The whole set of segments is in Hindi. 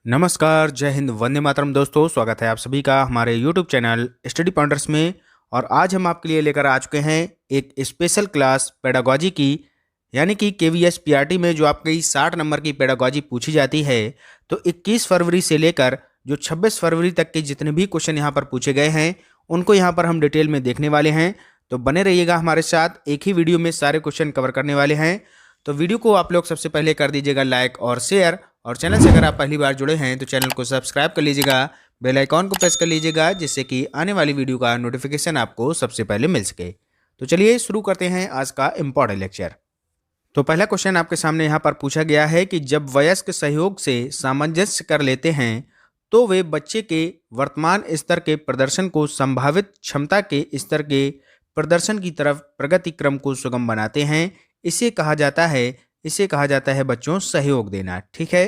नमस्कार, जय हिंद, वंदे मातरम दोस्तों। स्वागत है आप सभी का हमारे YouTube चैनल स्टडी पॉइंटर्स में। और आज हम आपके लिए लेकर आ चुके हैं एक स्पेशल क्लास पेडागॉजी की, यानी कि KVS PRT में जो आपकी 60 नंबर की पेडागॉजी पूछी जाती है। तो 21 फरवरी से लेकर जो 26 फरवरी तक के जितने भी क्वेश्चन यहाँ पर पूछे गए हैं उनको यहाँ पर हम डिटेल में देखने वाले हैं। तो बने रहिएगा हमारे साथ, एक ही वीडियो में सारे क्वेश्चन कवर करने वाले हैं। तो वीडियो को आप लोग सबसे पहले कर दीजिएगा लाइक और शेयर, और चैनल से अगर आप पहली बार जुड़े हैं तो चैनल को सब्सक्राइब कर लीजिएगा, बेल आइकॉन को प्रेस कर लीजिएगा, जिससे कि आने वाली वीडियो का नोटिफिकेशन आपको सबसे पहले मिल सके। तो चलिए शुरू करते हैं आज का इम्पोर्टेंट लेक्चर। तो पहला क्वेश्चन आपके सामने यहाँ पर पूछा गया है कि जब वयस्क सहयोग से सामंजस्य कर लेते हैं तो वे बच्चे के वर्तमान स्तर के प्रदर्शन को संभावित क्षमता के स्तर के प्रदर्शन की तरफ प्रगति क्रम को सुगम बनाते हैं। इसे कहा जाता है बच्चों सहयोग देना। ठीक है।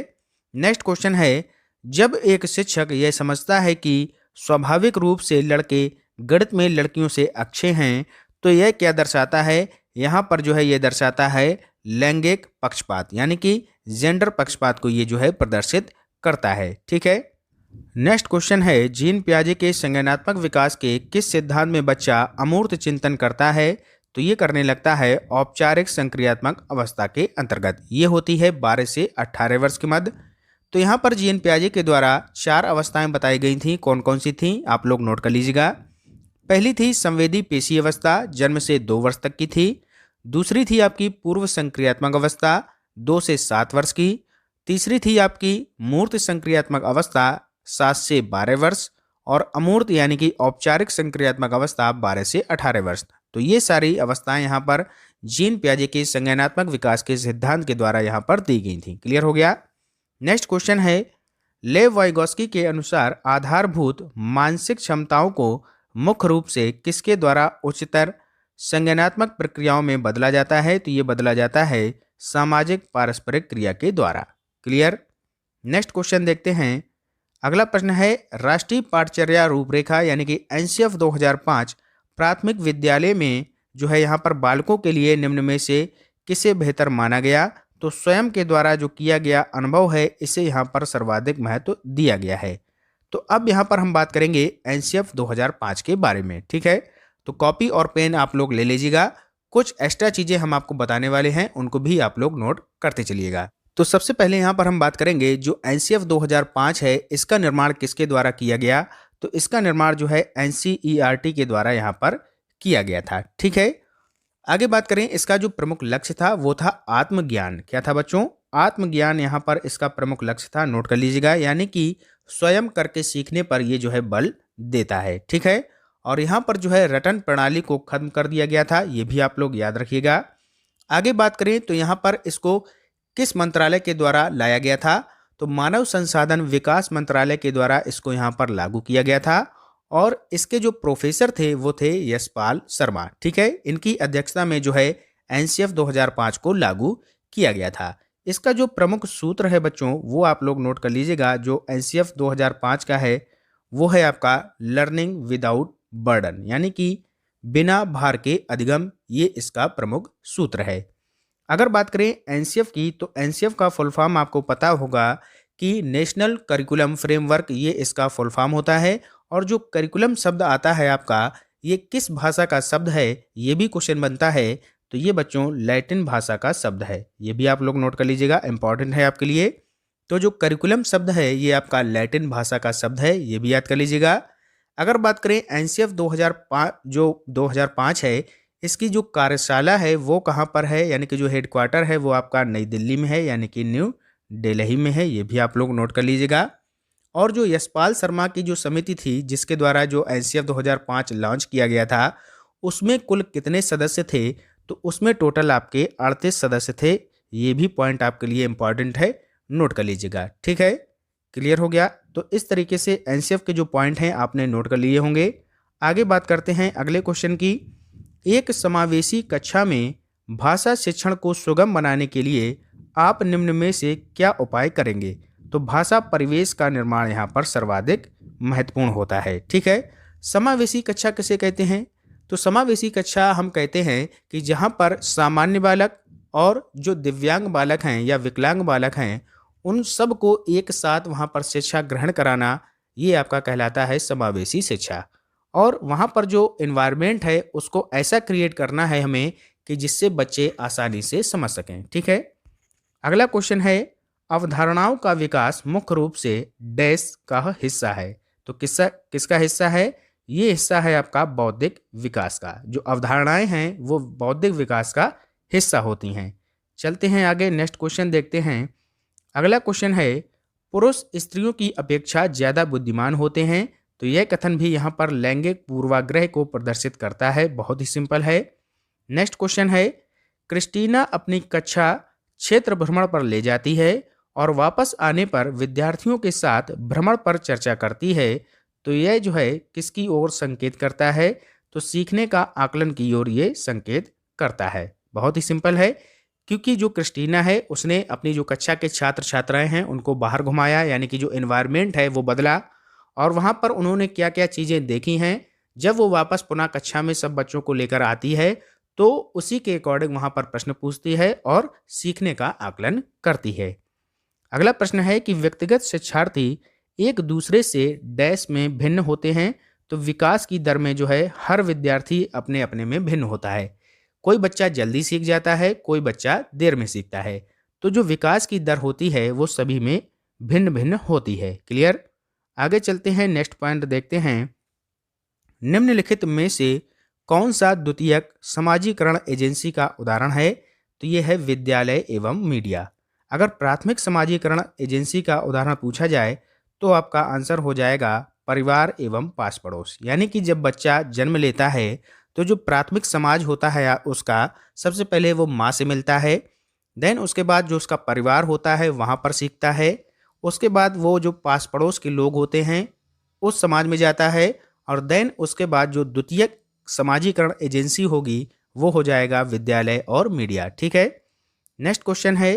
नेक्स्ट क्वेश्चन है, जब एक शिक्षक यह समझता है कि स्वाभाविक रूप से लड़के गणित में लड़कियों से अच्छे हैं तो यह क्या दर्शाता है? यहाँ पर जो है यह दर्शाता है लैंगिक पक्षपात, यानी कि जेंडर पक्षपात को ये जो है प्रदर्शित करता है। ठीक है। नेक्स्ट क्वेश्चन है, जीन पियाजे के संज्ञानात्मक विकास के किस सिद्धांत में बच्चा अमूर्त चिंतन करता है? तो ये करने लगता है औपचारिक संक्रियात्मक अवस्था के अंतर्गत। ये होती है 12 से 18 वर्ष के मध्य। तो यहाँ पर जीन पियाजे के द्वारा 4 अवस्थाएं बताई गई थी। कौन कौन सी थी आप लोग नोट कर लीजिएगा। पहली थी संवेदी पेशी अवस्था, जन्म से 2 वर्ष तक की थी। दूसरी थी आपकी पूर्व संक्रियात्मक अवस्था, 2 से 7 वर्ष की। तीसरी थी आपकी मूर्त संक्रियात्मक अवस्था, 7 से 12 वर्ष। और अमूर्त यानी कि औपचारिक संक्रियात्मक अवस्था 12 से 18 वर्ष। तो ये सारी अवस्थाएं यहाँ पर जीन पियाजे के संज्ञानात्मक विकास के सिद्धांत के द्वारा यहाँ पर दी गई थी। क्लियर हो गया। नेक्स्ट क्वेश्चन है, लेव वाइगोस्की के अनुसार आधारभूत मानसिक क्षमताओं को मुख्य रूप से किसके द्वारा उच्चतर संज्ञानात्मक प्रक्रियाओं में बदला जाता है? तो ये बदला जाता है सामाजिक पारस्परिक क्रिया के द्वारा। क्लियर। नेक्स्ट क्वेश्चन देखते हैं। अगला प्रश्न है, राष्ट्रीय पाठचर्या रूपरेखा यानी कि NCF 2005 प्राथमिक विद्यालय में जो है यहाँ पर बालकों के लिए निम्न में से किसे बेहतर माना गया? तो स्वयं के द्वारा जो किया गया अनुभव है इसे यहाँ पर सर्वाधिक महत्व दिया गया है। तो अब यहाँ पर हम बात करेंगे NCF 2005 के बारे में। ठीक है। तो कॉपी और पेन आप लोग ले लीजिएगा। कुछ एक्स्ट्रा चीज़ें हम आपको बताने वाले हैं, उनको भी आप लोग नोट करते चलिएगा। तो सबसे पहले यहाँ पर हम बात करेंगे जो NCF 2005 है इसका निर्माण किसके द्वारा किया गया? तो इसका निर्माण जो है NCERT के द्वारा यहाँ पर किया गया था। ठीक है। आगे बात करें, इसका जो प्रमुख लक्ष्य था वो था आत्मज्ञान। क्या था बच्चों? आत्मज्ञान यहाँ पर इसका प्रमुख लक्ष्य था। नोट कर लीजिएगा, यानी कि स्वयं करके सीखने पर ये जो है बल देता है। ठीक है। और यहाँ पर जो है रटन प्रणाली को खत्म कर दिया गया था, ये भी आप लोग याद रखिएगा। आगे बात करें तो यहाँ पर इसको किस मंत्रालय के द्वारा लाया गया था? तो मानव संसाधन विकास मंत्रालय के द्वारा इसको यहाँ पर लागू किया गया था। और इसके जो प्रोफेसर थे वो थे यशपाल शर्मा। ठीक है। इनकी अध्यक्षता में जो है NCF 2005 को लागू किया गया था। इसका जो प्रमुख सूत्र है बच्चों वो आप लोग नोट कर लीजिएगा। जो NCF 2005 का है वो है आपका लर्निंग विदाउट बर्डन, यानी कि बिना भार के अधिगम। ये इसका प्रमुख सूत्र है। अगर बात करें NCF की तो NCF का फुल फॉर्म आपको पता होगा कि नेशनल करिकुलम फ्रेमवर्क, ये इसका फुल फॉर्म होता है। और जो करिकुलम शब्द आता है आपका, ये किस भाषा का शब्द है? ये भी क्वेश्चन बनता है। तो ये बच्चों लैटिन भाषा का शब्द है। ये भी आप लोग नोट कर लीजिएगा, इंपॉर्टेंट है आपके लिए। तो जो करिकुलम शब्द है ये आपका लैटिन भाषा का शब्द है, ये भी याद कर लीजिएगा। अगर बात करें NCF 2005 जो 2005 है इसकी जो कार्यशाला है वो कहाँ पर है, यानी कि जो हेडक्वार्टर है वो आपका नई दिल्ली में है, यानी कि न्यू दिल्ली में है। ये भी आप लोग नोट कर लीजिएगा। और जो यशपाल शर्मा की जो समिति थी जिसके द्वारा जो NCF 2005 लॉन्च किया गया था उसमें कुल कितने सदस्य थे? तो उसमें टोटल आपके 38 सदस्य थे। ये भी पॉइंट आपके लिए इंपॉर्टेंट है, नोट कर लीजिएगा। ठीक है। क्लियर हो गया। तो इस तरीके से NCF के जो पॉइंट हैं आपने नोट कर लिए होंगे। आगे बात करते हैं अगले क्वेश्चन की। एक समावेशी कक्षा में भाषा शिक्षण को सुगम बनाने के लिए आप निम्न में से क्या उपाय करेंगे? तो भाषा परिवेश का निर्माण यहाँ पर सर्वाधिक महत्वपूर्ण होता है। ठीक है। समावेशी कक्षा किसे कहते हैं? तो समावेशी कक्षा हम कहते हैं कि जहाँ पर सामान्य बालक और जो दिव्यांग बालक हैं या विकलांग बालक हैं उन सब को एक साथ वहाँ पर शिक्षा ग्रहण कराना, ये आपका कहलाता है समावेशी शिक्षा। और वहाँ पर जो एनवायरनमेंट है उसको ऐसा क्रिएट करना है हमें कि जिससे बच्चे आसानी से समझ सकें। ठीक है। अगला क्वेश्चन है, अवधारणाओं का विकास मुख्य रूप से डैश का हिस्सा है। तो किसका हिस्सा है? ये हिस्सा है आपका बौद्धिक विकास का। जो अवधारणाएं हैं वो बौद्धिक विकास का हिस्सा होती हैं। चलते हैं आगे, नेक्स्ट क्वेश्चन देखते हैं। अगला क्वेश्चन है, पुरुष स्त्रियों की अपेक्षा ज़्यादा बुद्धिमान होते हैं। तो यह कथन भी यहाँ पर लैंगिक पूर्वाग्रह को प्रदर्शित करता है। बहुत ही सिंपल है। नेक्स्ट क्वेश्चन है, क्रिस्टीना अपनी कक्षा क्षेत्र भ्रमण पर ले जाती है और वापस आने पर विद्यार्थियों के साथ भ्रमण पर चर्चा करती है। तो यह जो है किसकी ओर संकेत करता है? तो सीखने का आकलन की ओर ये संकेत करता है। बहुत ही सिंपल है, क्योंकि जो क्रिस्टीना है उसने अपनी जो कक्षा के छात्र छात्राएं हैं उनको बाहर घुमाया, यानी कि जो एनवायरनमेंट है वो बदला, और वहाँ पर उन्होंने क्या क्या चीज़ें देखी हैं। जब वो वापस पुनः कक्षा में सब बच्चों को लेकर आती है तो उसी के अकॉर्डिंग वहाँ पर प्रश्न पूछती है और सीखने का आकलन करती है। अगला प्रश्न है कि व्यक्तिगत शिक्षार्थी एक दूसरे से डैश में भिन्न होते हैं। तो विकास की दर में जो है हर विद्यार्थी अपने अपने में भिन्न होता है। कोई बच्चा जल्दी सीख जाता है, कोई बच्चा देर में सीखता है। तो जो विकास की दर होती है वो सभी में भिन्न भिन्न होती है। क्लियर? आगे चलते हैं, नेक्स्ट पॉइंट देखते हैं। निम्नलिखित में से कौन सा द्वितीयक समाजीकरण एजेंसी का उदाहरण है? तो ये है विद्यालय एवं मीडिया। अगर प्राथमिक समाजीकरण एजेंसी का उदाहरण पूछा जाए तो आपका आंसर हो जाएगा परिवार एवं पास पड़ोस। यानी कि जब बच्चा जन्म लेता है तो जो प्राथमिक समाज होता है उसका सबसे पहले वो माँ से मिलता है, देन उसके बाद जो उसका परिवार होता है वहाँ पर सीखता है, उसके बाद वो जो पास पड़ोस के लोग होते हैं उस समाज में जाता है, और देन उसके बाद जो द्वितीयक समाजीकरण एजेंसी होगी वो हो जाएगा विद्यालय और मीडिया। ठीक है। नेक्स्ट क्वेश्चन है,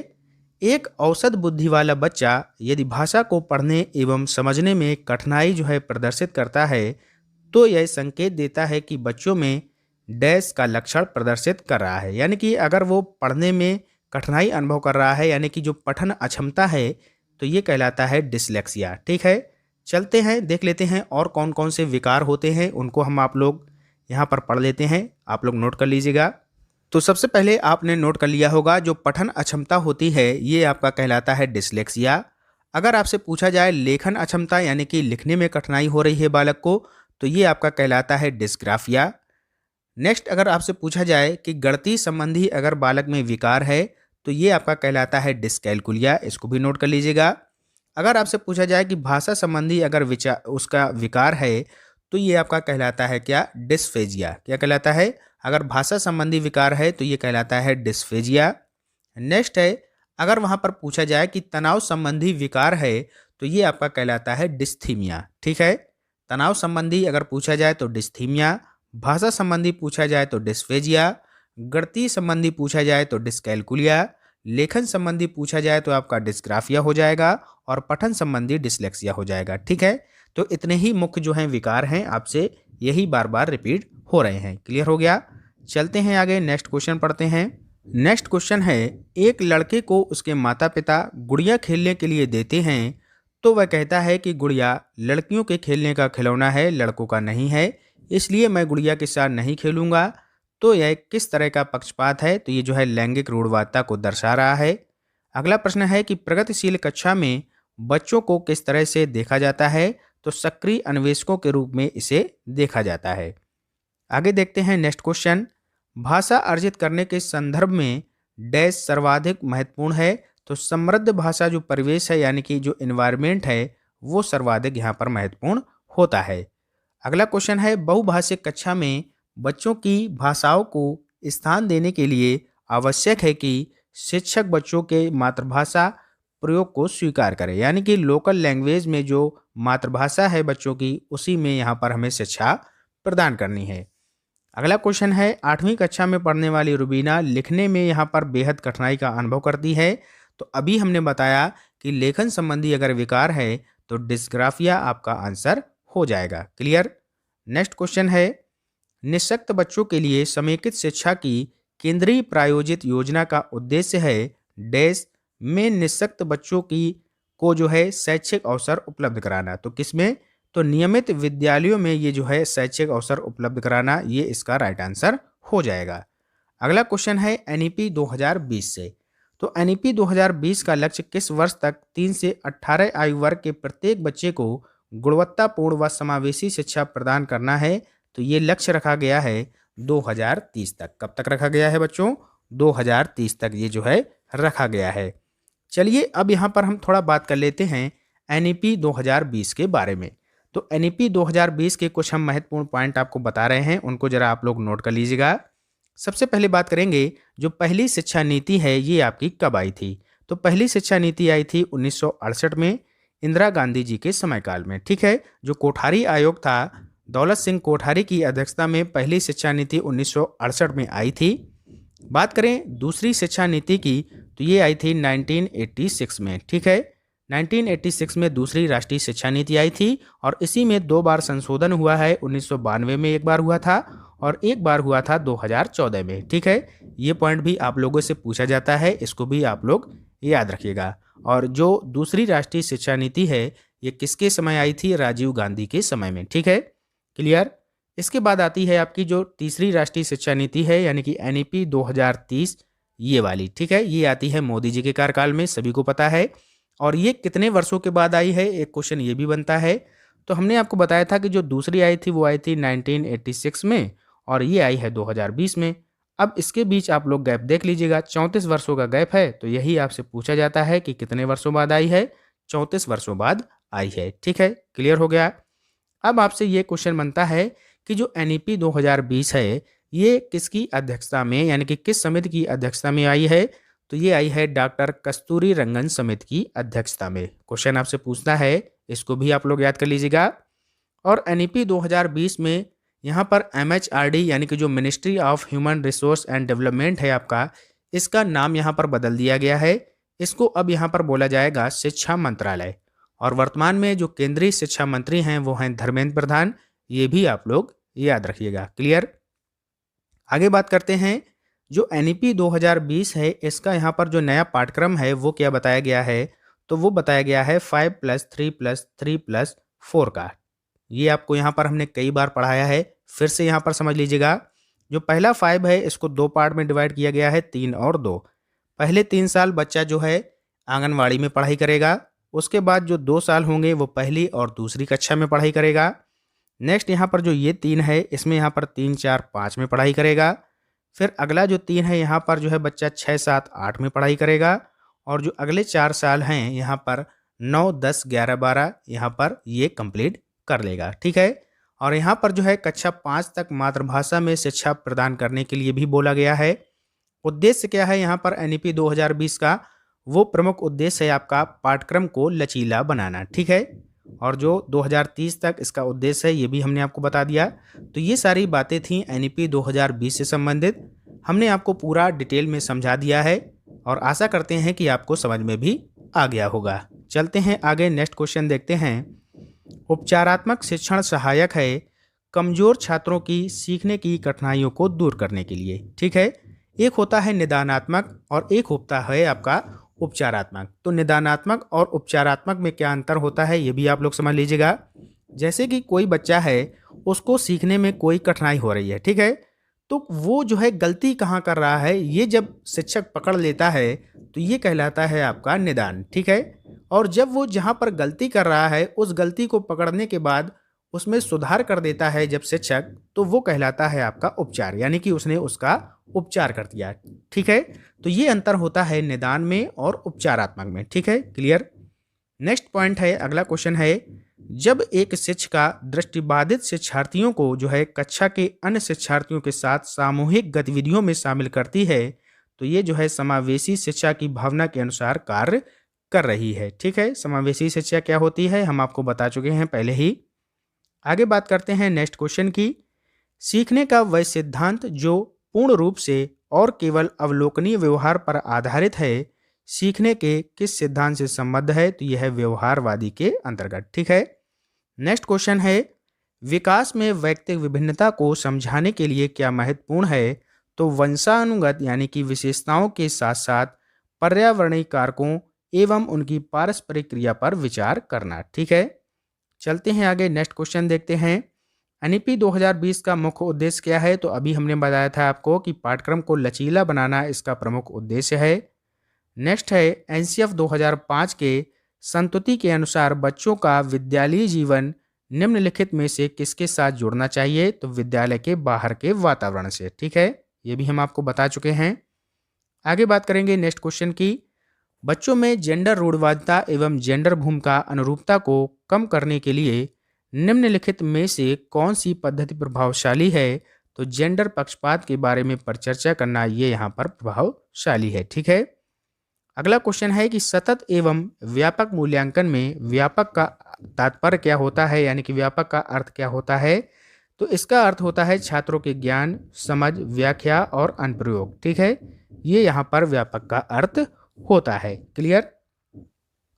एक औसत बुद्धि वाला बच्चा यदि भाषा को पढ़ने एवं समझने में कठिनाई जो है प्रदर्शित करता है तो यह संकेत देता है कि बच्चों में डैश का लक्षण प्रदर्शित कर रहा है। यानी कि अगर वो पढ़ने में कठिनाई अनुभव कर रहा है, यानी कि जो पठन अक्षमता है, तो ये कहलाता है डिसलेक्सिया। ठीक है। चलते हैं, देख लेते हैं और कौन कौन से विकार होते हैं, उनको हम आप लोग यहाँ पर पढ़ लेते हैं। आप लोग नोट कर लीजिएगा। तो सबसे पहले आपने नोट कर लिया होगा, जो पठन अक्षमता होती है ये आपका कहलाता है डिसलेक्सिया। अगर आपसे पूछा जाए लेखन अक्षमता, यानी कि लिखने में कठिनाई हो रही है बालक को, तो ये आपका कहलाता है डिस्ग्राफिया। नेक्स्ट, अगर आपसे पूछा जाए कि गणितीय संबंधी अगर बालक में विकार है तो ये आपका कहलाता है डिस्कैलकुलिया। इसको भी नोट कर लीजिएगा। अगर आपसे पूछा जाए कि भाषा संबंधी अगर उसका विकार है तो ये आपका कहलाता है क्या? डिस्फेजिया। क्या कहलाता है? अगर भाषा संबंधी विकार है तो ये कहलाता है डिस्फेजिया। नेक्स्ट है, अगर वहाँ पर पूछा जाए कि तनाव संबंधी विकार है तो ये आपका कहलाता है डिस्थीमिया। ठीक है। तनाव संबंधी अगर पूछा जाए तो डिस्थीमिया, भाषा संबंधी पूछा जाए तो डिस्फेजिया, गणितीय संबंधी पूछा जाए तो डिस्कैलकुलिया, लेखन संबंधी पूछा जाए तो आपका डिस्ग्राफिया हो जाएगा, और पठन संबंधी डिसलेक्सिया हो जाएगा। ठीक है। तो इतने ही मुख्य जो हैं विकार हैं, आपसे यही बार बार रिपीट हो रहे हैं। क्लियर हो गया? चलते हैं आगे, नेक्स्ट क्वेश्चन पढ़ते हैं। नेक्स्ट क्वेश्चन है, एक लड़के को उसके माता पिता गुड़िया खेलने के लिए देते हैं तो वह कहता है कि गुड़िया लड़कियों के खेलने का खिलौना है, लड़कों का नहीं है, इसलिए मैं गुड़िया के साथ नहीं खेलूंगा। तो यह किस तरह का पक्षपात है? तो ये जो है लैंगिक रूढ़वादिता को दर्शा रहा है। अगला प्रश्न है कि प्रगतिशील कक्षा में बच्चों को किस तरह से देखा जाता है? तो सक्रिय अन्वेषकों के रूप में इसे देखा जाता है। आगे देखते हैं नेक्स्ट क्वेश्चन, भाषा अर्जित करने के संदर्भ में डैश सर्वाधिक महत्वपूर्ण है। तो समृद्ध भाषा जो परिवेश है, यानी कि जो एनवायरनमेंट है, वो सर्वाधिक यहाँ पर महत्वपूर्ण होता है। अगला क्वेश्चन है, बहुभाषिक कक्षा में बच्चों की भाषाओं को स्थान देने के लिए आवश्यक है कि शिक्षक बच्चों के मातृभाषा प्रयोग को स्वीकार करें। यानी कि लोकल लैंग्वेज में जो मातृभाषा है बच्चों की, उसी में यहाँ पर हमें शिक्षा प्रदान करनी है। अगला क्वेश्चन है, 8वीं कक्षा में पढ़ने वाली रुबीना लिखने में यहाँ पर बेहद कठिनाई का अनुभव करती है। तो अभी हमने बताया कि लेखन संबंधी अगर विकार है तो डिस्ग्राफिया आपका आंसर हो जाएगा। क्लियर? नेक्स्ट क्वेश्चन है, निःशक्त बच्चों के लिए समेकित शिक्षा की केंद्रीय प्रायोजित योजना का उद्देश्य है डैश में निःशक्त बच्चों की को जो है शैक्षिक अवसर उपलब्ध कराना। तो किसमें? तो नियमित विद्यालयों में ये जो है शैक्षिक अवसर उपलब्ध कराना, ये इसका राइट आंसर हो जाएगा। अगला क्वेश्चन है एनईपी 2020 से। तो एनईपी 2020 का लक्ष्य किस वर्ष तक 3 से 18 आयु वर्ग के प्रत्येक बच्चे को गुणवत्तापूर्ण व समावेशी शिक्षा प्रदान करना है। तो ये लक्ष्य रखा गया है 2030 तक। कब तक रखा गया है बच्चों? 2030 तक ये जो है रखा गया है। चलिए अब यहाँ पर हम थोड़ा बात कर लेते हैं एनईपी 2020 के बारे में। तो एनईपी 2020 के कुछ हम महत्वपूर्ण पॉइंट आपको बता रहे हैं, उनको जरा आप लोग नोट कर लीजिएगा। सबसे पहले बात करेंगे, जो पहली शिक्षा नीति है ये आपकी कब आई थी? तो पहली शिक्षा नीति आई थी 1968 में, इंदिरा गांधी जी के समयकाल में। ठीक है, जो कोठारी आयोग था, दौलत सिंह कोठारी की अध्यक्षता में पहली शिक्षा नीति 1968 में आई थी। बात करें दूसरी शिक्षा नीति की, तो ये आई थी 1986 में। ठीक है, 1986 में दूसरी राष्ट्रीय शिक्षा नीति आई थी और इसी में 2 बार संशोधन हुआ है। 1992 में एक बार हुआ था और एक बार हुआ था 2014 में। ठीक है, ये पॉइंट भी आप लोगों से पूछा जाता है, इसको भी आप लोग याद रखिएगा। और जो दूसरी राष्ट्रीय शिक्षा नीति है ये किसके समय आई थी? राजीव गांधी के समय में। ठीक है, क्लियर। इसके बाद आती है आपकी जो तीसरी राष्ट्रीय शिक्षा नीति है, यानी कि एनईपी 2030, ये वाली। ठीक है, ये आती है मोदी जी के कार्यकाल में, सभी को पता है। और ये कितने वर्षों के बाद आई है? एक क्वेश्चन ये भी बनता है। तो हमने आपको बताया था कि जो दूसरी आई थी वो आई थी 1986 में और ये आई है 2020 में। अब इसके बीच आप लोग गैप देख लीजिएगा, 34 वर्षों का गैप है। तो यही आपसे पूछा जाता है कि कितने वर्षों बाद आई है? 34 वर्षों बाद आई है। ठीक है, क्लियर हो गया। अब आपसे ये क्वेश्चन बनता है कि जो एनईपी 2020 है ये किसकी अध्यक्षता में, यानी कि किस समिति की अध्यक्षता में आई है? तो ये आई है डॉक्टर कस्तूरी रंगन समिति की अध्यक्षता में। क्वेश्चन आपसे पूछना है, इसको भी आप लोग याद कर लीजिएगा। और एनईपी 2020 में यहाँ पर एमएचआरडी यानी कि जो ministry of human resource and development है आपका, इसका नाम यहाँ पर बदल दिया गया है। इसको अब यहाँ पर बोला जाएगा शिक्षा मंत्रालय। और वर्तमान में जो केंद्रीय शिक्षा मंत्री हैं वो हैं धर्मेंद्र प्रधान। ये भी आप लोग याद रखिएगा। क्लियर। आगे बात करते हैं, जो एनईपी 2020 है इसका यहाँ पर जो नया पाठ्यक्रम है वो क्या बताया गया है? तो वो बताया गया है 5+3+3+4 का। ये आपको यहाँ पर हमने कई बार पढ़ाया है, फिर से यहाँ पर समझ लीजिएगा। जो पहला 5 है इसको 2 पार्ट में डिवाइड किया गया है, 3 और 2। पहले 3 साल बच्चा जो है आंगनवाड़ी में पढ़ाई करेगा। उसके बाद जो 2 साल होंगे वो पहली और दूसरी कक्षा में पढ़ाई करेगा। नेक्स्ट यहाँ पर जो ये 3 है इसमें यहाँ पर 3, 4, 5 में पढ़ाई करेगा। फिर अगला जो 3 है यहाँ पर जो है बच्चा 6, 7, 8 में पढ़ाई करेगा। और जो अगले 4 साल हैं यहाँ पर 9, 10, 11, 12 यहाँ पर ये कंप्लीट कर लेगा। ठीक है, और यहाँ पर जो है कक्षा 5 तक मातृभाषा में शिक्षा प्रदान करने के लिए भी बोला गया है। उद्देश्य क्या है यहाँ पर एनईपी 2020 का? वो प्रमुख उद्देश्य है आपका पाठ्यक्रम को लचीला बनाना। ठीक है, और जो 2030 तक इसका उद्देश्य है ये भी हमने आपको बता दिया। तो ये सारी बातें थी एनईपी 2020 से संबंधित, हमने आपको पूरा डिटेल में समझा दिया है और आशा करते हैं कि आपको समझ में भी आ गया होगा। चलते हैं आगे, नेक्स्ट क्वेश्चन देखते हैं। उपचारात्मक शिक्षण सहायक है कमजोर छात्रों की सीखने की कठिनाइयों को दूर करने के लिए। ठीक है, एक होता है निदानात्मक और एक होता है आपका उपचारात्मक। तो निदानात्मक और उपचारात्मक में क्या अंतर होता है ये भी आप लोग समझ लीजिएगा। जैसे कि कोई बच्चा है उसको सीखने में कोई कठिनाई हो रही है, ठीक है, तो वो जो है गलती कहाँ कर रहा है ये जब शिक्षक पकड़ लेता है तो ये कहलाता है आपका निदान। ठीक है, और जब वो जहाँ पर गलती कर रहा है उस गलती को पकड़ने के बाद उसमें सुधार कर देता है जब शिक्षक, तो वो कहलाता है आपका उपचार, यानी कि उसने उसका उपचार कर दिया। ठीक है, तो ये अंतर होता है निदान में और उपचारात्मक में। ठीक है, क्लियर। नेक्स्ट पॉइंट है, अगला क्वेश्चन है, जब एक शिक्षिका दृष्टिबाधित शिक्षार्थियों को जो है कक्षा के अन्य शिक्षार्थियों के साथ सामूहिक गतिविधियों में शामिल करती है तो ये जो है समावेशी शिक्षा की भावना के अनुसार कार्य कर रही है। ठीक है, समावेशी शिक्षा क्या होती है हम आपको बता चुके हैं पहले ही। आगे बात करते हैं नेक्स्ट क्वेश्चन की। सीखने का वह सिद्धांत जो पूर्ण रूप से और केवल अवलोकनीय व्यवहार पर आधारित है सीखने के किस सिद्धांत से संबद्ध है? तो यह है व्यवहारवादी के अंतर्गत। ठीक है, नेक्स्ट क्वेश्चन है, विकास में वैयक्तिक विभिन्नता को समझाने के लिए क्या महत्वपूर्ण है? तो वंशानुगत यानी कि विशेषताओं के साथ साथ पर्यावरणीय कारकों एवं उनकी पारस्परिक क्रिया पर विचार करना। ठीक है, चलते हैं आगे, नेक्स्ट क्वेश्चन देखते हैं। एनईपी 2020 का मुख्य उद्देश्य क्या है? तो अभी हमने बताया था आपको कि पाठ्यक्रम को लचीला बनाना इसका प्रमुख उद्देश्य है। नेक्स्ट है एनसीएफ 2005 के संतुति के अनुसार बच्चों का विद्यालयी जीवन निम्नलिखित में से किसके साथ जुड़ना चाहिए? तो विद्यालय के बाहर के वातावरण से। ठीक है, ये भी हम आपको बता चुके हैं। आगे बात करेंगे नेक्स्ट क्वेश्चन की। बच्चों में जेंडर रूढ़वादिता एवं जेंडर भूमिका अनुरूपता को कम करने के लिए निम्नलिखित में से कौन सी पद्धति प्रभावशाली है? तो जेंडर पक्षपात के बारे में परिचर्चा करना ये यहाँ पर प्रभावशाली है। ठीक है, अगला क्वेश्चन है कि सतत एवं व्यापक मूल्यांकन में व्यापक का तात्पर्य क्या होता है, यानी कि व्यापक का अर्थ क्या होता है? तो इसका अर्थ होता है छात्रों के ज्ञान, समझ, व्याख्या और अनुप्रयोग। ठीक है, ये यहाँ पर व्यापक का अर्थ होता है। क्लियर?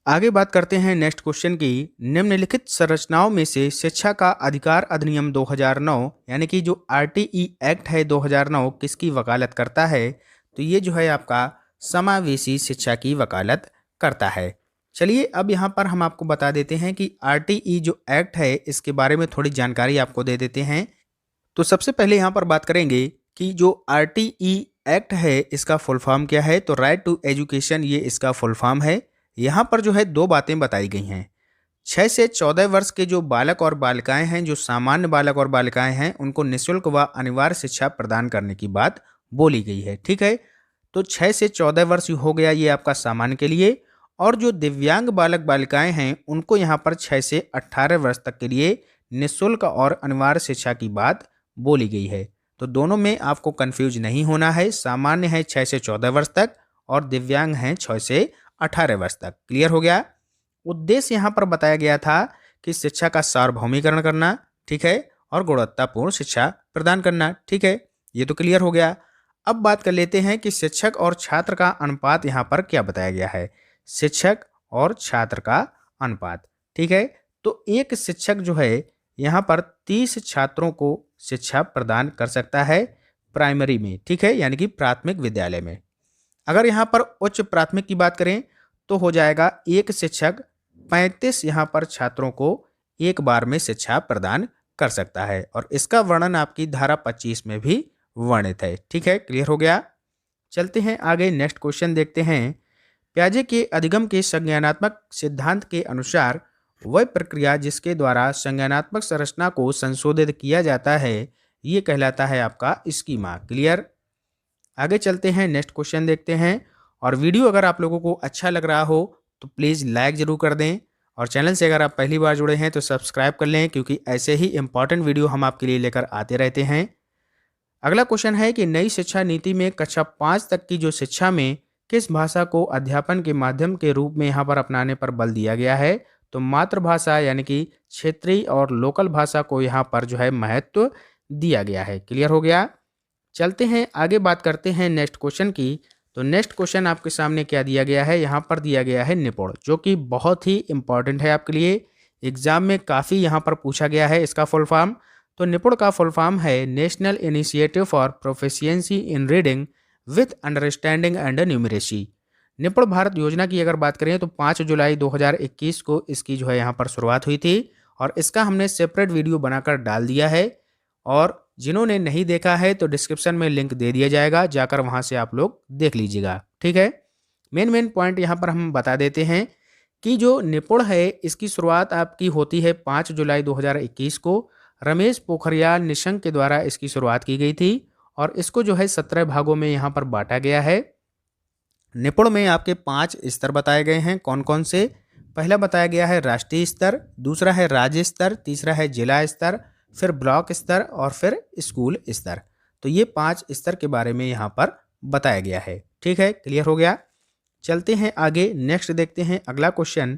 आगे बात करते हैं नेक्स्ट क्वेश्चन की। निम्नलिखित संरचनाओं में से शिक्षा का अधिकार अधिनियम 2009 यानी कि जो आरटीई एक्ट है 2009 किसकी वकालत करता है? तो ये जो है आपका समावेशी शिक्षा की वकालत करता है। चलिए अब यहाँ पर हम आपको बता देते हैं कि आरटीई जो एक्ट है इसके बारे में थोड़ी जानकारी आपको दे देते हैं। तो सबसे पहले यहाँ पर बात करेंगे कि जो आरटीई एक्ट है इसका फुल फॉर्म क्या है? तो राइट टू एजुकेशन ये इसका फुल फॉर्म है। यहाँ पर जो है दो बातें बताई गई हैं। 6 से 14 वर्ष के जो बालक और बालिकाएं हैं, जो सामान्य बालक और बालिकाएं हैं, उनको निःशुल्क व अनिवार्य शिक्षा प्रदान करने की बात बोली गई है। ठीक है, तो 6 से 14 वर्ष हो गया ये आपका सामान्य के लिए, और जो दिव्यांग बालक बालिकाएं हैं उनको यहाँ पर 6 से 18 वर्ष तक के लिए निःशुल्क और अनिवार्य शिक्षा की बात बोली गई है। तो दोनों में आपको कंफ्यूज नहीं होना है। सामान्य है 6 से 14 वर्ष तक और दिव्यांग हैं 6 से 18 वर्ष तक। क्लियर हो गया? उद्देश्य यहाँ पर बताया गया था कि शिक्षा का सार्वभौमिकरण करना, ठीक है, और गुणवत्तापूर्ण शिक्षा प्रदान करना। ठीक है, ये तो क्लियर हो गया। अब बात कर लेते हैं कि शिक्षक और छात्र का अनुपात यहाँ पर क्या बताया गया है। शिक्षक और छात्र का अनुपात, ठीक है, तो एक शिक्षक जो है यहाँ पर 30 छात्रों को शिक्षा प्रदान कर सकता है प्राइमरी में। ठीक है, यानी कि प्राथमिक विद्यालय में। अगर यहाँ पर उच्च प्राथमिक की बात करें तो हो जाएगा एक शिक्षक 35 यहाँ पर छात्रों को एक बार में शिक्षा प्रदान कर सकता है, और इसका वर्णन आपकी धारा 25 में भी वर्णित है। ठीक है, क्लियर हो गया? चलते हैं आगे, नेक्स्ट क्वेश्चन देखते हैं। प्याजे के अधिगम के संज्ञानात्मक सिद्धांत के अनुसार वह प्रक्रिया जिसके द्वारा संज्ञानात्मक संरचना को संशोधित किया जाता है ये कहलाता है आपका स्कीमा। क्लियर? आगे चलते हैं, नेक्स्ट क्वेश्चन देखते हैं। और वीडियो अगर आप लोगों को अच्छा लग रहा हो तो प्लीज़ लाइक ज़रूर कर दें, और चैनल से अगर आप पहली बार जुड़े हैं तो सब्सक्राइब कर लें, क्योंकि ऐसे ही इंपॉर्टेंट वीडियो हम आपके लिए लेकर आते रहते हैं। अगला क्वेश्चन है कि नई शिक्षा नीति में कक्षा 5 तक की जो शिक्षा में किस भाषा को अध्यापन के माध्यम के रूप में यहाँ पर अपनाने पर बल दिया गया है? तो मातृभाषा यानी कि क्षेत्रीय और लोकल भाषा को यहाँ पर जो है महत्व दिया गया है। क्लियर हो गया? चलते हैं आगे, बात करते हैं नेक्स्ट क्वेश्चन की। तो नेक्स्ट क्वेश्चन आपके सामने क्या दिया गया है? यहाँ पर दिया गया है निपुण, जो कि बहुत ही इंपॉर्टेंट है आपके लिए। एग्जाम में काफ़ी यहाँ पर पूछा गया है इसका फुल फॉर्म। तो निपुण का फुल फॉर्म है national initiative for proficiency in reading with understanding and numeracy. निपुण भारत योजना की अगर बात करें तो 5 जुलाई 2021 को इसकी जो है यहाँ पर शुरुआत हुई थी, और इसका हमने सेपरेट वीडियो बनाकर डाल दिया है, और जिन्होंने नहीं देखा है तो डिस्क्रिप्शन में लिंक दे दिया जाएगा, जाकर वहाँ से आप लोग देख लीजिएगा। ठीक है, मेन पॉइंट यहाँ पर हम बता देते हैं कि जो निपुण है इसकी शुरुआत आपकी होती है 5 जुलाई 2021 को। रमेश पोखरियाल निशंक के द्वारा इसकी शुरुआत की गई थी, और इसको जो है 17 भागों में यहाँ पर बांटा गया है। निपुण में आपके 5 स्तर बताए गए हैं। कौन कौन से? पहला बताया गया है राष्ट्रीय स्तर, दूसरा है राज्य स्तर, तीसरा है जिला स्तर, फिर ब्लॉक स्तर, और फिर स्कूल स्तर। तो ये 5 स्तर के बारे में यहाँ पर बताया गया है। ठीक है, क्लियर हो गया? चलते हैं आगे, नेक्स्ट देखते हैं अगला क्वेश्चन।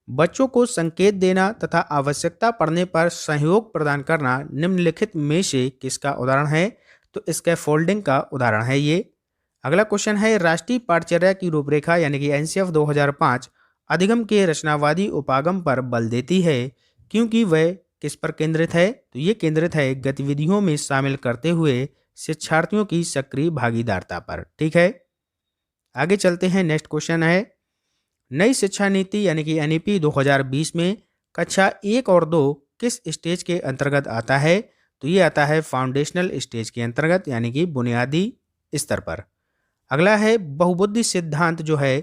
बच्चों को संकेत देना तथा आवश्यकता पड़ने पर सहयोग प्रदान करना निम्नलिखित में से किसका उदाहरण है? तो स्कैफोल्डिंग का उदाहरण है ये। अगला क्वेश्चन है राष्ट्रीय पाठचर्या की रूपरेखा यानी कि एनसीएफ 2005 अधिगम के रचनावादी उपागम पर बल देती है, क्योंकि वह किस पर केंद्रित है? तो ये केंद्रित है गतिविधियों में शामिल करते हुए शिक्षार्थियों की सक्रिय भागीदारता पर। ठीक है, आगे चलते हैं। नेक्स्ट क्वेश्चन है, नई शिक्षा नीति यानी कि एनईपी 2020 में कक्षा 1 और 2 किस स्टेज के अंतर्गत आता है? तो ये आता है फाउंडेशनल स्टेज के अंतर्गत यानी कि बुनियादी स्तर पर। अगला है बहुबुद्धि सिद्धांत जो है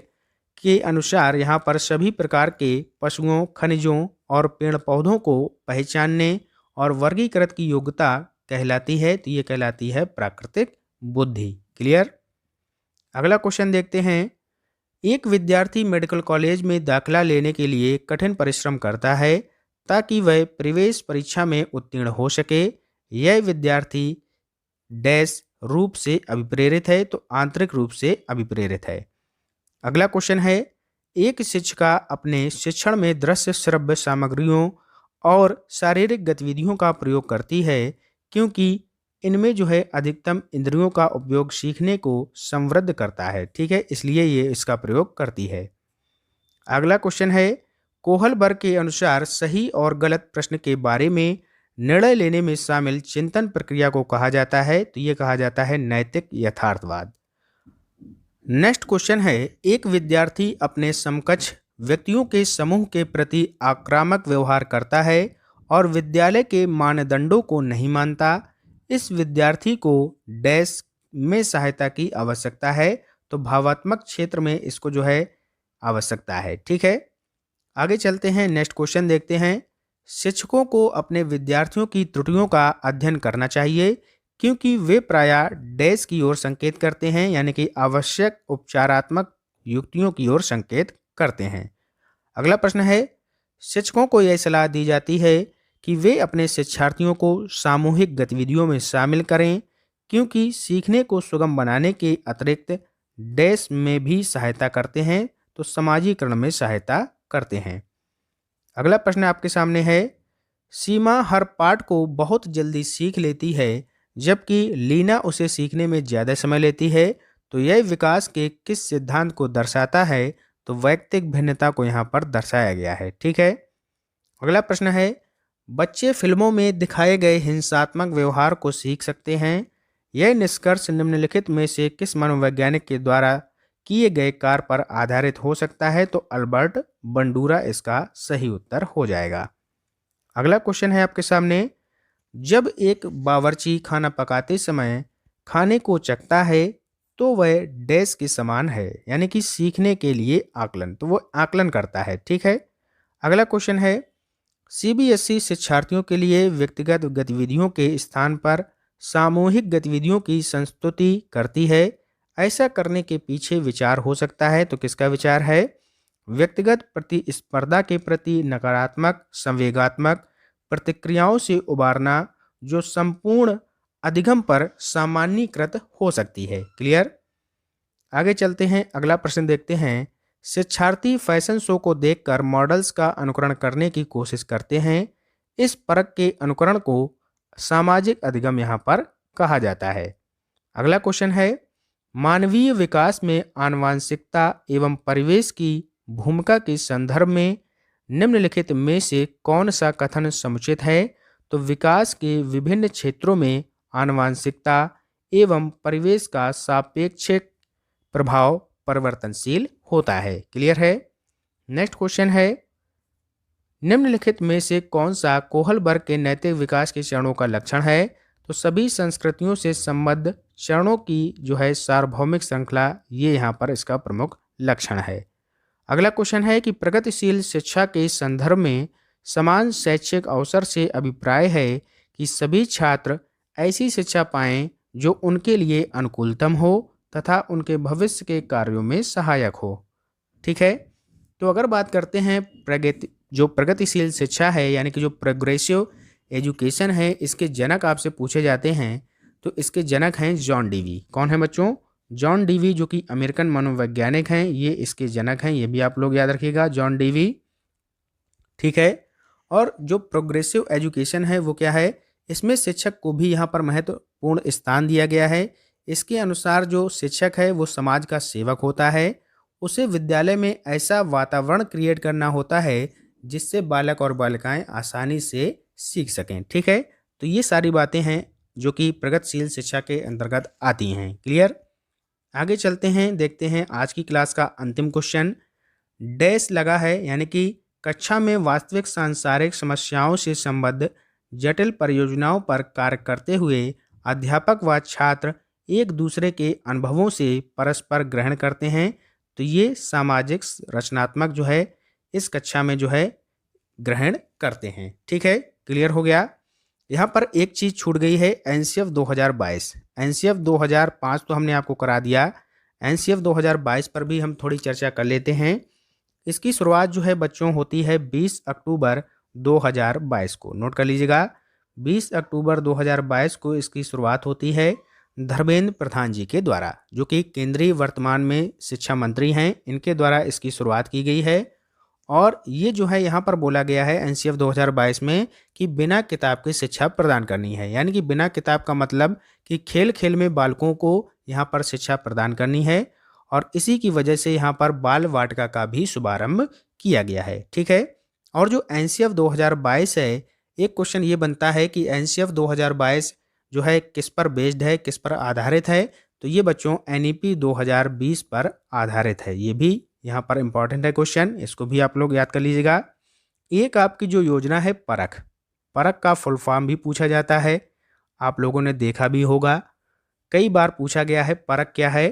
के अनुसार यहाँ पर सभी प्रकार के पशुओं, खनिजों और पेड़ पौधों को पहचानने और वर्गीकृत की योग्यता कहलाती है, तो ये कहलाती है प्राकृतिक बुद्धि। क्लियर। अगला क्वेश्चन देखते हैं, एक विद्यार्थी मेडिकल कॉलेज में दाखिला लेने के लिए कठिन परिश्रम करता है ताकि वह प्रवेश परीक्षा में उत्तीर्ण हो सके। यह विद्यार्थी डैश रूप से अभिप्रेरित है, तो आंतरिक रूप से अभिप्रेरित है। अगला क्वेश्चन है, एक शिक्षिका अपने शिक्षण में दृश्य श्रव्य सामग्रियों और शारीरिक गतिविधियों का प्रयोग करती है क्योंकि इनमें जो है अधिकतम इंद्रियों का उपयोग सीखने को समृद्ध करता है। ठीक है, इसलिए ये इसका प्रयोग करती है। अगला क्वेश्चन है, कोहलबर्ग के अनुसार सही और गलत प्रश्न के बारे में निर्णय लेने में शामिल चिंतन प्रक्रिया को कहा जाता है, तो ये कहा जाता है नैतिक यथार्थवाद। नेक्स्ट क्वेश्चन है, एक विद्यार्थी अपने समकक्ष व्यक्तियों के समूह के प्रति आक्रामक व्यवहार करता है और विद्यालय के मानदंडों को नहीं मानता। इस विद्यार्थी को डैश में सहायता की आवश्यकता है, तो भावात्मक क्षेत्र में इसको जो है आवश्यकता है। ठीक है, आगे चलते हैं। नेक्स्ट क्वेश्चन देखते हैं, शिक्षकों को अपने विद्यार्थियों की त्रुटियों का अध्ययन करना चाहिए क्योंकि वे प्रायः डैश की ओर संकेत करते हैं, यानी कि आवश्यक उपचारात्मक युक्तियों की ओर संकेत करते हैं। अगला प्रश्न है, शिक्षकों को यह सलाह दी जाती है कि वे अपने शिक्षार्थियों को सामूहिक गतिविधियों में शामिल करें क्योंकि सीखने को सुगम बनाने के अतिरिक्त डैश में भी सहायता करते हैं, तो समाजीकरण में सहायता करते हैं। अगला प्रश्न आपके सामने है, सीमा हर पाठ को बहुत जल्दी सीख लेती है जबकि लीना उसे सीखने में ज़्यादा समय लेती है, तो यह विकास के किस सिद्धांत को दर्शाता है? तो वैयक्तिक भिन्नता को यहाँ पर दर्शाया गया है। ठीक है, अगला प्रश्न है, बच्चे फिल्मों में दिखाए गए हिंसात्मक व्यवहार को सीख सकते हैं। यह निष्कर्ष निम्नलिखित में से किस मनोवैज्ञानिक के द्वारा किए गए कार्य पर आधारित हो सकता है? तो अल्बर्ट बंडूरा इसका सही उत्तर हो जाएगा। अगला क्वेश्चन है आपके सामने, जब एक बावर्ची खाना पकाते समय खाने को चखता है तो वह डैश के समान है, यानी कि सीखने के लिए आकलन, तो वो आकलन करता है। ठीक है, अगला क्वेश्चन है, सीबीएसई शिक्षार्थियों के लिए व्यक्तिगत गतिविधियों के स्थान पर सामूहिक गतिविधियों की संस्तुति करती है। ऐसा करने के पीछे विचार हो सकता है, तो किसका विचार है? व्यक्तिगत प्रतिस्पर्धा के प्रति नकारात्मक संवेगात्मक प्रतिक्रियाओं से उबारना जो संपूर्ण अधिगम पर सामान्यीकृत हो सकती है। क्लियर। आगे चलते हैं, अगला प्रश्न देखते हैं, शिक्षार्थी फैशन शो को देखकर मॉडल्स का अनुकरण करने की कोशिश करते हैं। इस परख के अनुकरण को सामाजिक अधिगम यहाँ पर कहा जाता है। अगला क्वेश्चन है, मानवीय विकास में आनुवांशिकता एवं परिवेश की भूमिका के संदर्भ में निम्नलिखित में से कौन सा कथन समुचित है? तो विकास के विभिन्न क्षेत्रों में आनुवांशिकता एवं परिवेश का सापेक्षिक प्रभाव परिवर्तनशील होता है। क्लियर है। नेक्स्ट क्वेश्चन है, निम्नलिखित में से कौन सा कोहलबर्ग के नैतिक विकास के चरणों का लक्षण है? तो सभी संस्कृतियों से संबद्ध चरणों की जो है सार्वभौमिक श्रृंखला, ये यहाँ पर इसका प्रमुख लक्षण है। अगला क्वेश्चन है कि प्रगतिशील शिक्षा के संदर्भ में समान शैक्षिक अवसर से अभिप्राय है कि सभी छात्र ऐसी शिक्षा पाएं जो उनके लिए अनुकूलतम हो तथा उनके भविष्य के कार्यों में सहायक हो। ठीक है, तो अगर बात करते हैं प्रगतिशील शिक्षा है, यानी कि जो प्रोग्रेसिव एजुकेशन है, इसके जनक आपसे पूछे जाते हैं तो इसके जनक हैं जॉन डीवी। कौन है बच्चों? जॉन डीवी, जो कि अमेरिकन मनोवैज्ञानिक हैं, ये इसके जनक हैं। ये भी आप लोग याद रखिएगा, जॉन डीवी। ठीक है, और जो प्रोग्रेसिव एजुकेशन है वो क्या है? इसमें शिक्षक को भी यहाँ पर महत्वपूर्ण स्थान दिया गया है। इसके अनुसार जो शिक्षक है वो समाज का सेवक होता है। उसे विद्यालय में ऐसा वातावरण क्रिएट करना होता है जिससे बालक और बालिकाएं आसानी से सीख सकें। ठीक है, तो ये सारी बातें हैं जो कि प्रगतिशील शिक्षा के अंतर्गत आती हैं। क्लियर। आगे चलते हैं, देखते हैं आज की क्लास का अंतिम क्वेश्चन। डैश लगा है, यानी कि कक्षा में वास्तविक सांसारिक समस्याओं से संबद्ध जटिल परियोजनाओं पर कार्य करते हुए अध्यापक व छात्र एक दूसरे के अनुभवों से परस्पर ग्रहण करते हैं। तो ये सामाजिक रचनात्मक जो है इस कक्षा में जो है ग्रहण करते हैं। ठीक है, क्लियर हो गया। यहाँ पर एक चीज़ छूट गई है, एनसीएफ 2022। एनसीएफ 2005 तो हमने आपको करा दिया, एनसीएफ 2022 पर भी हम थोड़ी चर्चा कर लेते हैं। इसकी शुरुआत जो है बच्चों होती है 20 अक्टूबर 2022 को। नोट कर लीजिएगा, 20 अक्टूबर 2022 को इसकी शुरुआत होती है धर्मेंद्र प्रधान जी के द्वारा, जो कि केंद्रीय वर्तमान में शिक्षा मंत्री हैं। इनके द्वारा इसकी शुरुआत की गई है। और ये जो है यहाँ पर बोला गया है एनसीएफ 2022 में कि बिना किताब की शिक्षा प्रदान करनी है। यानी कि बिना किताब का मतलब कि खेल खेल में बालकों को यहाँ पर शिक्षा प्रदान करनी है। और इसी की वजह से यहाँ पर बाल वाटिका का भी शुभारंभ किया गया है। ठीक है, और जो एनसीएफ 2022 है, एक क्वेश्चन ये बनता है कि एनसीएफ 2022 जो है किस पर बेस्ड है, किस पर आधारित है। तो ये बच्चों एनईपी 2020 पर आधारित है। ये भी यहाँ पर इंपॉर्टेंट है क्वेश्चन, इसको भी आप लोग याद कर लीजिएगा। एक आपकी जो योजना है परख, परख का फुल फॉर्म भी पूछा जाता है, आप लोगों ने देखा भी होगा, कई बार पूछा गया है परख क्या है।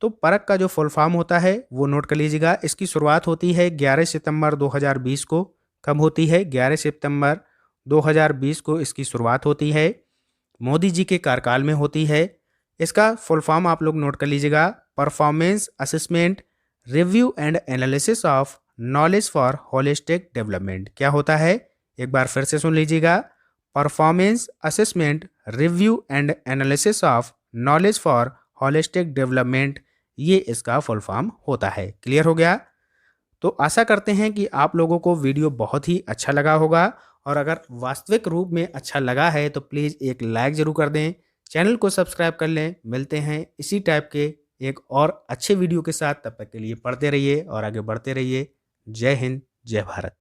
तो परख का जो फुल फॉर्म होता है वो नोट कर लीजिएगा। इसकी शुरुआत होती है 11 सितंबर 2020 को। कब होती है? 11 सितंबर 2020 को इसकी शुरुआत होती है, मोदी जी के कार्यकाल में होती है। इसका फुल फॉर्म आप लोग नोट कर लीजिएगा, performance assessment review and analysis of knowledge for holistic development. क्या होता है? एक बार फिर से सुन लीजिएगा, performance assessment review and analysis of knowledge for holistic development, ये इसका फुल फॉर्म होता है। क्लियर हो गया? तो आशा करते हैं कि आप लोगों को वीडियो बहुत ही अच्छा लगा होगा, और अगर वास्तविक रूप में अच्छा लगा है तो प्लीज़ एक लाइक ज़रूर कर दें, चैनल को सब्सक्राइब कर लें। मिलते हैं इसी टाइप के एक और अच्छे वीडियो के साथ, तब तक के लिए पढ़ते रहिए और आगे बढ़ते रहिए। जय हिंद, जय भारत।